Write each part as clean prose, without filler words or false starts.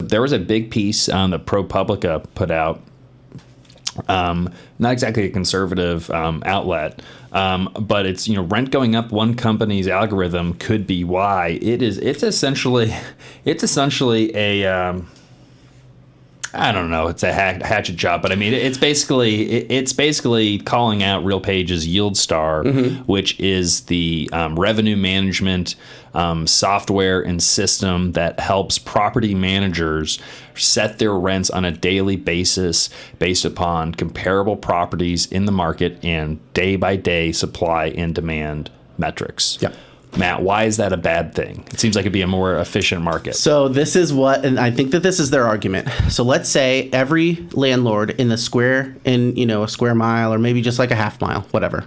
there was a big piece that ProPublica put out. Not exactly a conservative outlet, but it's, rent going up one company's algorithm could be why. It's essentially a I don't know, it's a hatchet job, but I mean it's basically calling out RealPage's YieldStar, which is the revenue management software and system that helps property managers set their rents on a daily basis based upon comparable properties in the market and day by day supply and demand metrics. Yep. Matt, why is that a bad thing? It seems like it'd be a more efficient market. So this is and I think that this is their argument. So let's say every landlord in a square mile, or maybe just like a half mile, whatever.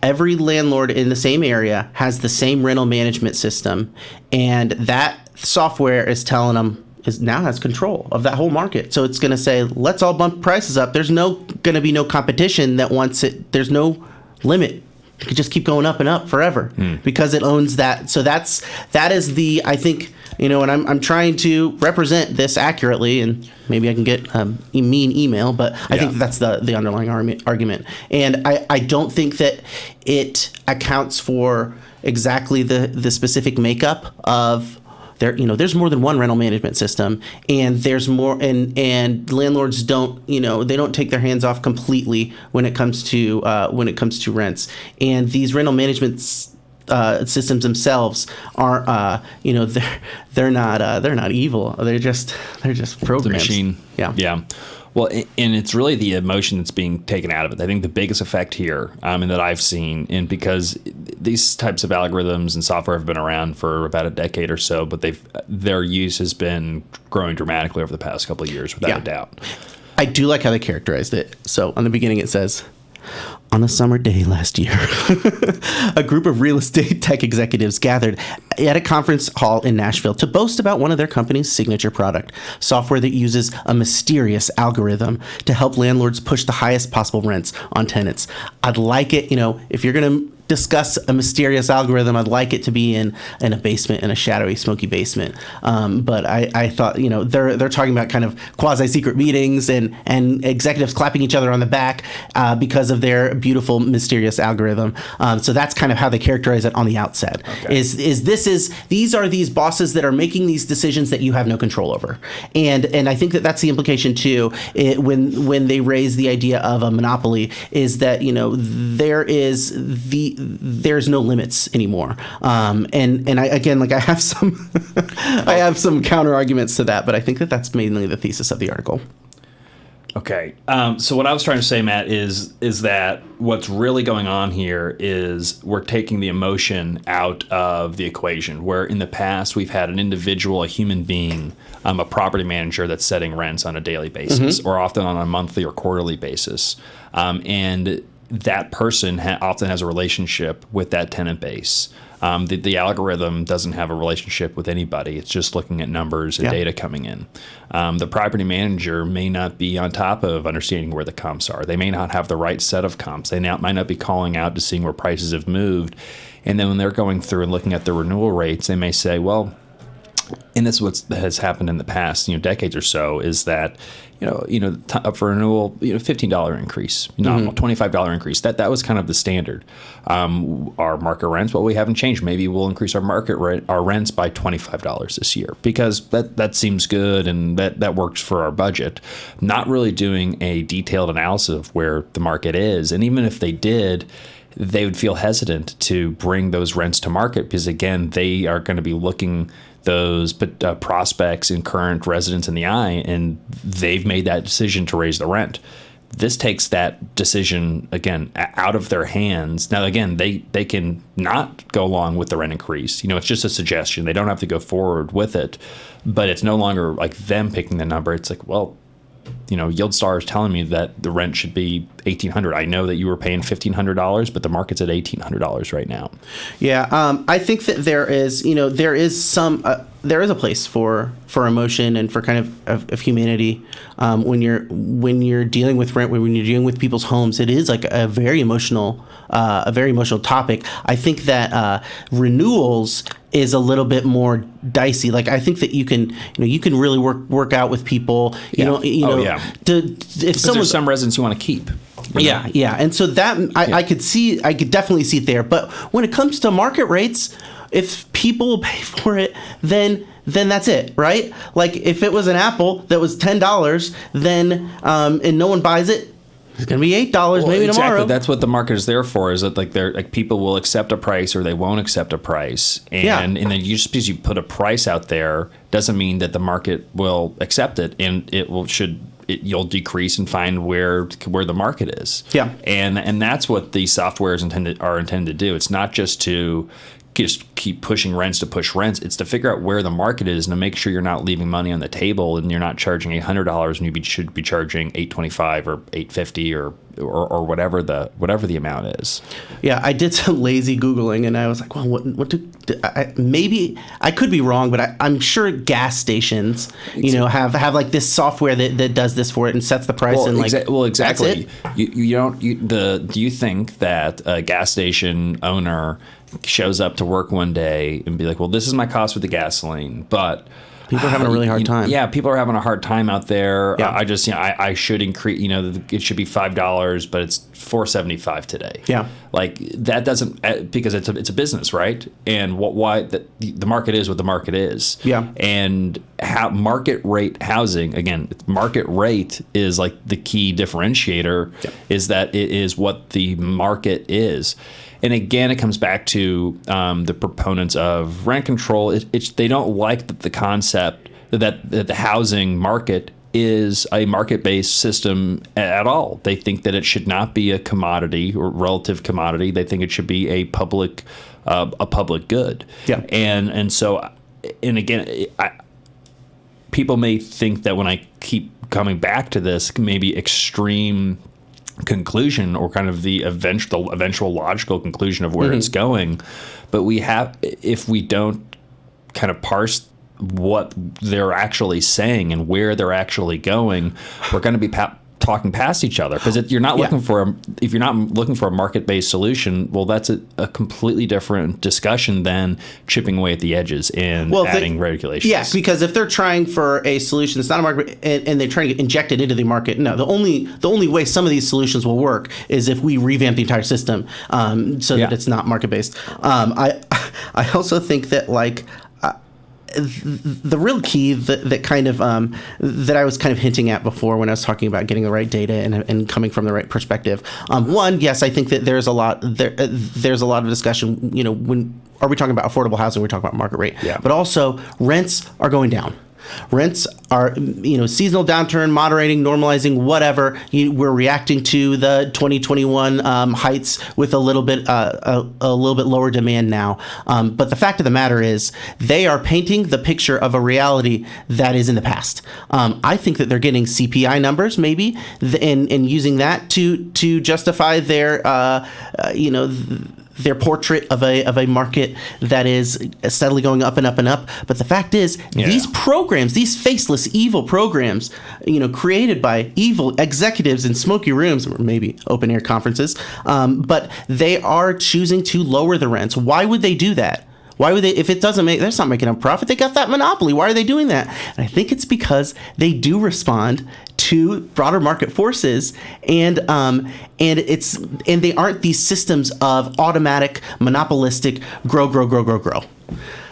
Every landlord in the same area has the same rental management system, and that software is telling them now has control of that whole market. So it's going to say, let's all bump prices up. There's going to be no competition that wants it. There's no limit. It could just keep going up and up forever because it owns that. So that is I think, and I'm trying to represent this accurately, and maybe I can get a mean email, but I think that's the underlying argument. And I don't think that it accounts for exactly the specific makeup of there's more than one rental management system, and there's more, and landlords don't, they don't take their hands off completely when it comes to rents. And these rental management systems themselves aren't, they're not evil. They're just programs. The machine. Yeah. Well, and it's really the emotion that's being taken out of it. I think the biggest effect here, and that I've seen, and because these types of algorithms and software have been around for about a decade or so, but their use has been growing dramatically over the past couple of years, without a doubt. I do like how they characterized it. So on the beginning it says, on a summer day last year, a group of real estate tech executives gathered at a conference hall in Nashville to boast about one of their company's signature product, software that uses a mysterious algorithm to help landlords push the highest possible rents on tenants. I'd like it, if you're going to discuss a mysterious algorithm, I'd like it to be in a basement, in a shadowy, smoky basement. But I thought, they're talking about kind of quasi-secret meetings and executives clapping each other on the back because of their beautiful, mysterious algorithm. So that's kind of how they characterize it on the outset. Okay. These are these bosses that are making these decisions that you have no control over. And I think that's the implication too, when they raise the idea of a monopoly, is that, there's no limits anymore. And I have some I have some counter arguments to that, but I think that's mainly the thesis of the article. Okay. So what I was trying to say, Matt, is that what's really going on here is we're taking the emotion out of the equation, where in the past we've had an individual, a human being, a property manager that's setting rents on a daily basis, or often on a monthly or quarterly basis. And that person often has a relationship with that tenant base. The algorithm doesn't have a relationship with anybody. It's just looking at numbers and data coming in. The property manager may not be on top of understanding where the comps are. They may not have the right set of comps. They might not be calling out to seeing where prices have moved. And then when they're going through and looking at the renewal rates, they may say, well, and this is what has happened in the past, decades or so, is that, up for renewal, $15 increase, nominal, $25 increase. That was kind of the standard. Our market rents, well, we haven't changed. Maybe we'll increase our market rent, our rents by $25 this year because that seems good and that works for our budget. Not really doing a detailed analysis of where the market is, and even if they did, they would feel hesitant to bring those rents to market because, again, they are going to be looking those prospects and current residents in the eye, and they've made that decision to raise the rent. This takes that decision, again, out of their hands. Now, again, they can not go along with the rent increase. It's just a suggestion. They don't have to go forward with it, but it's no longer like them picking the number. It's like, well, YieldStar is telling me that the rent should be $1,800. I know that you were paying $1,500, but the market's at $1,800 right now. Yeah, I think that there is a place for emotion and for kind of humanity when you're dealing with rent, when you're dealing with people's homes. It is like a very emotional topic. I think that renewals is a little bit more dicey. Like I think that you can really work out with people. If there's some residents you want to keep. Yeah, and so that I could definitely see it there. But when it comes to market rates, if people will pay for it, then that's it, right? Like if it was an apple that was $10, then and no one buys it, it's gonna be $8 maybe tomorrow. Exactly. That's what the market is there for. Is that like people will accept a price or they won't accept a price, and then just because you put a price out there doesn't mean that the market will accept it, and you'll decrease and find where the market is. Yeah, and that's what these softwares are intended to do. It's not just to just keep pushing rents to push rents. It's to figure out where the market is and to make sure you're not leaving money on the table and you're not charging $100 and you should be charging $825 or $850 or whatever the amount is. Yeah, I did some lazy Googling and I was like, well, maybe I could be wrong, but I'm sure gas stations, have like this software that does this for it and sets the price exactly. That's it. Do you think that a gas station owner shows up to work one day and be like, well, this is my cost with the gasoline, but people are having a really hard time. Yeah, people are having a hard time out there. Yeah. I should increase, it should be $5, but it's $4.75 today. Yeah. Like that doesn't, because it's a business, right? And why the market is what the market is. Yeah. And market rate housing, again, market rate is like the key differentiator. Yeah. Is that it is what the market is. And again, it comes back to the proponents of rent control. They don't like the concept that the housing market is a market-based system at all. They think that it should not be a commodity or relative commodity. They think it should be a public good. Yeah. And so, and again, people may think that when I keep coming back to this, maybe extreme conclusion or kind of the eventual logical conclusion of where it's going, but if we don't kind of parse what they're actually saying and where they're actually going, we're going to be talking past each other, because if you're not looking for a market-based solution, well, that's a completely different discussion than chipping away at the edges and adding regulations. Yes, because if they're trying for a solution that's not a market and they're trying to inject it into the market, no, the only way some of these solutions will work is if we revamp the entire system that it's not market-based. I also think that the real key that kind of that I was kind of hinting at before when I was talking about getting the right data and coming from the right perspective. One, yes, I think that there's a lot of discussion. When are we talking about affordable housing? We're talking about market rate. Yeah. But also rents are going down. Rents are, seasonal downturn, moderating, normalizing, whatever. We're reacting to the 2021 heights with a little bit lower demand now. But the fact of the matter is, they are painting the picture of a reality that is in the past. I think that they're getting CPI numbers, maybe, and using that to justify their portrait of a market that is steadily going up and up and up. But the fact is, these programs, these faceless, evil programs, created by evil executives in smoky rooms or maybe open air conferences, but they are choosing to lower the rents. Why would they do that? Why would they, if it doesn't make, they're not making a profit, they got that monopoly. Why are they doing that? And I think it's because they do respond to broader market forces, and they aren't these systems of automatic, monopolistic grow.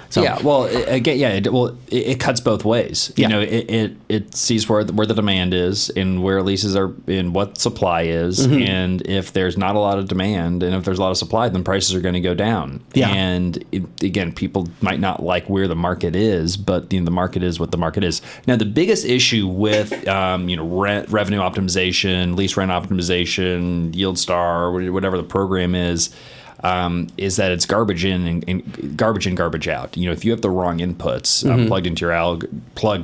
So. Yeah, well, again, it cuts both ways. Yeah. It sees where the demand is and where leases are and what supply is, and if there's not a lot of demand and if there's a lot of supply, then prices are going to go down. Yeah. And again, people might not like where the market is, but the market is what the market is. Now, the biggest issue with revenue optimization, lease rent optimization, yield star, whatever the program is. is that it's garbage in, garbage out. You know, if you have the wrong inputs plugged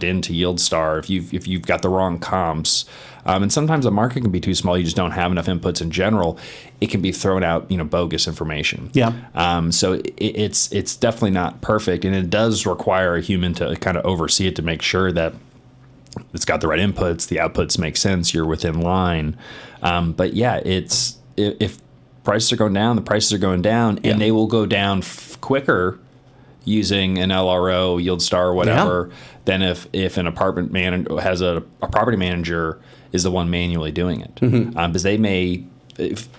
into YieldStar, if you've got the wrong comps, and sometimes the market can be too small, you just don't have enough inputs in general, it can be thrown out, bogus information. Yeah. So it's definitely not perfect, and it does require a human to kind of oversee it to make sure that it's got the right inputs, the outputs make sense, you're within line. But yeah, if prices are going down, the prices are going down, and they will go down quicker using an LRO, YieldStar, or whatever, than if an apartment manager has a property manager is the one manually doing it. Because they may,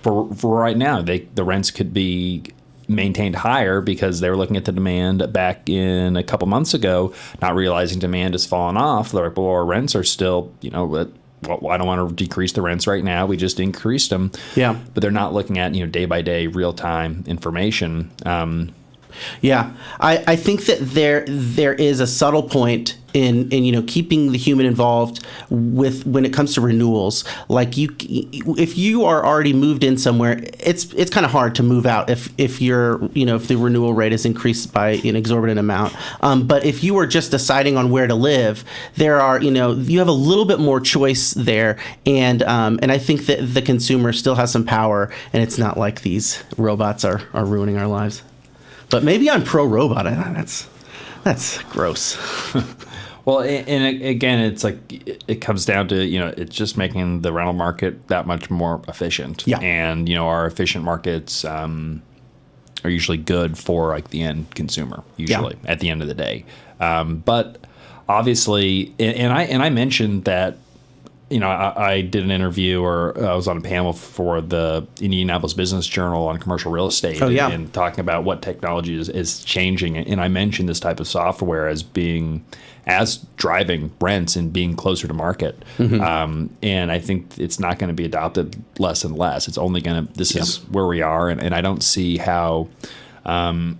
for right now, the rents could be maintained higher because they were looking at the demand back in a couple months ago, not realizing demand has fallen off. They're like, well, our rents are still, I don't want to decrease the rents right now. We just increased them. Yeah. But they're not looking at, day by day, real time information. Yeah, I think that there is a subtle point in keeping the human involved with when it comes to renewals. Like if you are already moved in somewhere, it's kind of hard to move out if you're if the renewal rate is increased by an exorbitant amount. But if you are just deciding on where to live, there are you have a little bit more choice there, and I think that the consumer still has some power, and it's not like these robots are ruining our lives. But maybe I'm pro-robot. That's gross. Well, and again, it's like it comes down to, it's just making the rental market that much more efficient. Yeah. And, our efficient markets are usually good for like the end consumer, usually at the end of the day. But obviously, and I mentioned that, I did an interview, or I was on a panel for the Indianapolis Business Journal on commercial real estate, and talking about what technology is changing. And I mentioned this type of software as driving rents and being closer to market. And I think it's not going to be adopted less and less. It's only going to, this is where we are. And I don't see how, the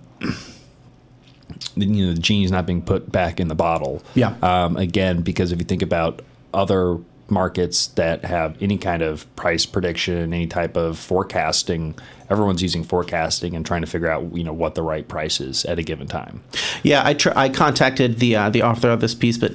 genie's not being put back in the bottle. Again, because if you think about other markets that have any kind of price prediction, any type of forecasting, everyone's using forecasting and trying to figure out what the right price is at a given time. Yeah, I contacted the author of this piece, but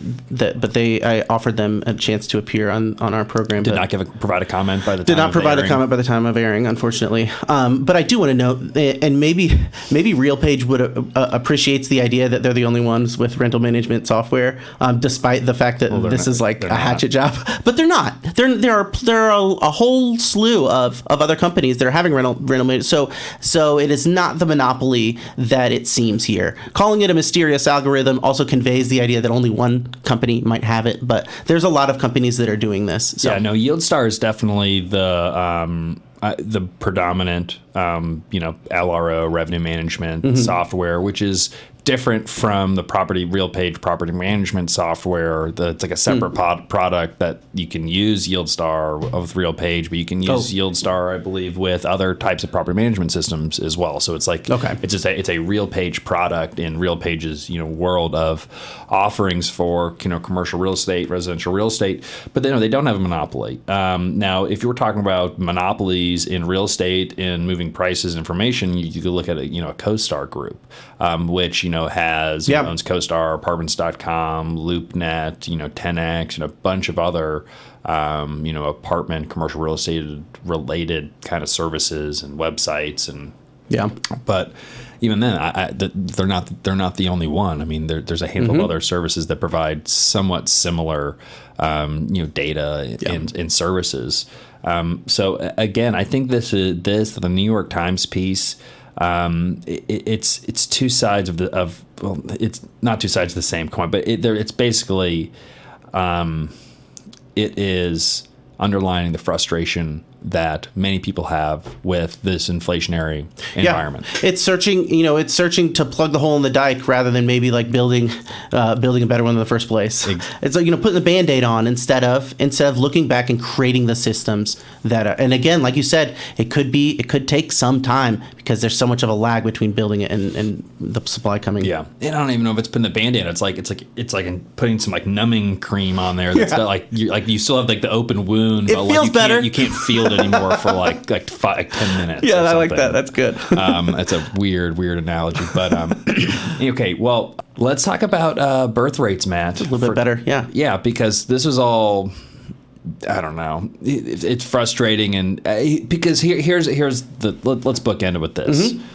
I offered them a chance to appear on our program. Did not provide a comment by the time. Did not provide a comment by the time of airing, unfortunately. But I do want to note, and maybe RealPage would appreciates the idea that they're the only ones with rental management software, despite the fact that this is like a hatchet job. But they're not. There are a whole slew of other companies that are having rental management. So it is not the monopoly that it seems here. Calling it a mysterious algorithm also conveys the idea that only one company might have it, but there's a lot of companies that are doing this. So. Yeah, no, YieldStar is definitely the predominant, LRO revenue management software, which is different from the RealPage property management software. That's like a separate product that you can use YieldStar with RealPage, but you can use YieldStar, I believe, with other types of property management systems as well. So it's like it's a RealPage product in RealPage's world of offerings for commercial real estate, residential real estate, but they don't have a monopoly. Now, if you were talking about monopolies in real estate and moving prices information, you could look at a CoStar Group, which owns CoStar, Apartments.com, LoopNet, 10X, and a bunch of other apartment commercial real estate related kind of services and websites and but even then they're not the only one. I mean, there's a handful of other services that provide somewhat similar data and services. So again, I think the New York Times piece, it's two sides it's not two sides of the same coin, but it's basically it is underlining the frustration that many people have with this inflationary environment. It's searching to plug the hole in the dike rather than maybe like building a better one in the first place. It's like putting the Band-Aid on instead of looking back and creating the systems that are, and again, like you said, it could take some time because there's so much of a lag between building it and the supply coming. Yeah, and I don't even know if it's putting the Band-Aid. It's like putting some numbing cream on there. That's not like you still have like the open wound. It feels better. You can't feel it anymore for like 10 minutes. Yeah, or I like something. that. That's good. That's a weird analogy, but okay. Well, let's talk about birth rates, Matt. A little bit better. Yeah. Yeah, because this is all. I don't know. It's frustrating, and because here's the let's bookend it with this. Mm-hmm.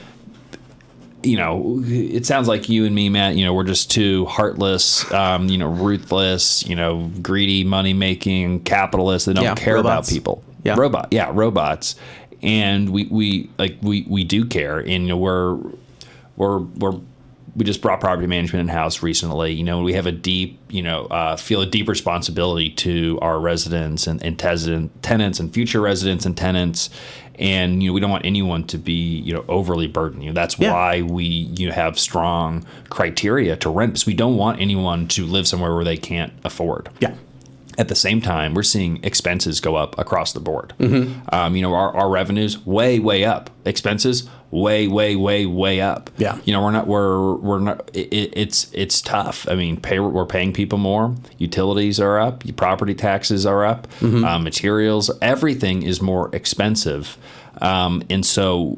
You know, it sounds like you and me, Matt. You know, we're just two heartless, ruthless, greedy, money making capitalists that don't care robots. about people. Yeah, robots, and we do care, and we just brought property management in house recently. We have a deep, feel a deep responsibility to our residents and tenants and future residents and tenants. And, we don't want anyone to be, overly burdened. That's why we have strong criteria to rent, because we don't want anyone to live somewhere where they can't afford. Yeah. At the same time, we're seeing expenses go up across the board. Mm-hmm. Our revenues way up. Expenses way up. Yeah. We're not. It's tough. I mean, we're paying people more. Utilities are up. Property taxes are up. Mm-hmm. Materials, everything is more expensive. And so,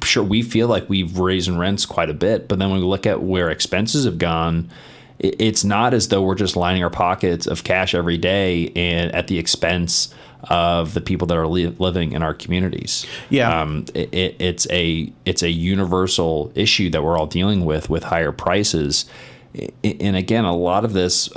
sure, we feel like we've raised rents quite a bit. But then when we look at where expenses have gone, it's not as though we're just lining our pockets of cash every day and at the expense of the people that are living in our communities. Yeah. It's a universal issue that we're all dealing with higher prices. And again, a lot of this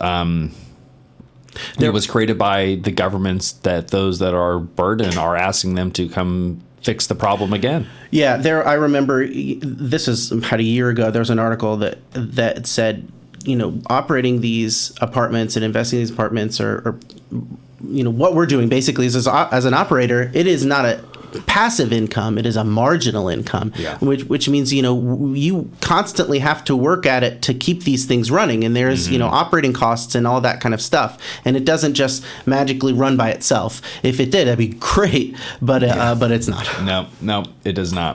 it was created by the governments that those that are burdened are asking them to come fix the problem again. Yeah, I remember this is about a year ago. There was an article that said, operating these apartments and investing in these apartments or what we're doing basically is as an operator, it is not a passive income, it is a marginal income, which means, you constantly have to work at it to keep these things running. And there's, operating costs and all that kind of stuff. And it doesn't just magically run by itself. If it did, that'd be great. But it's not. No, it does not.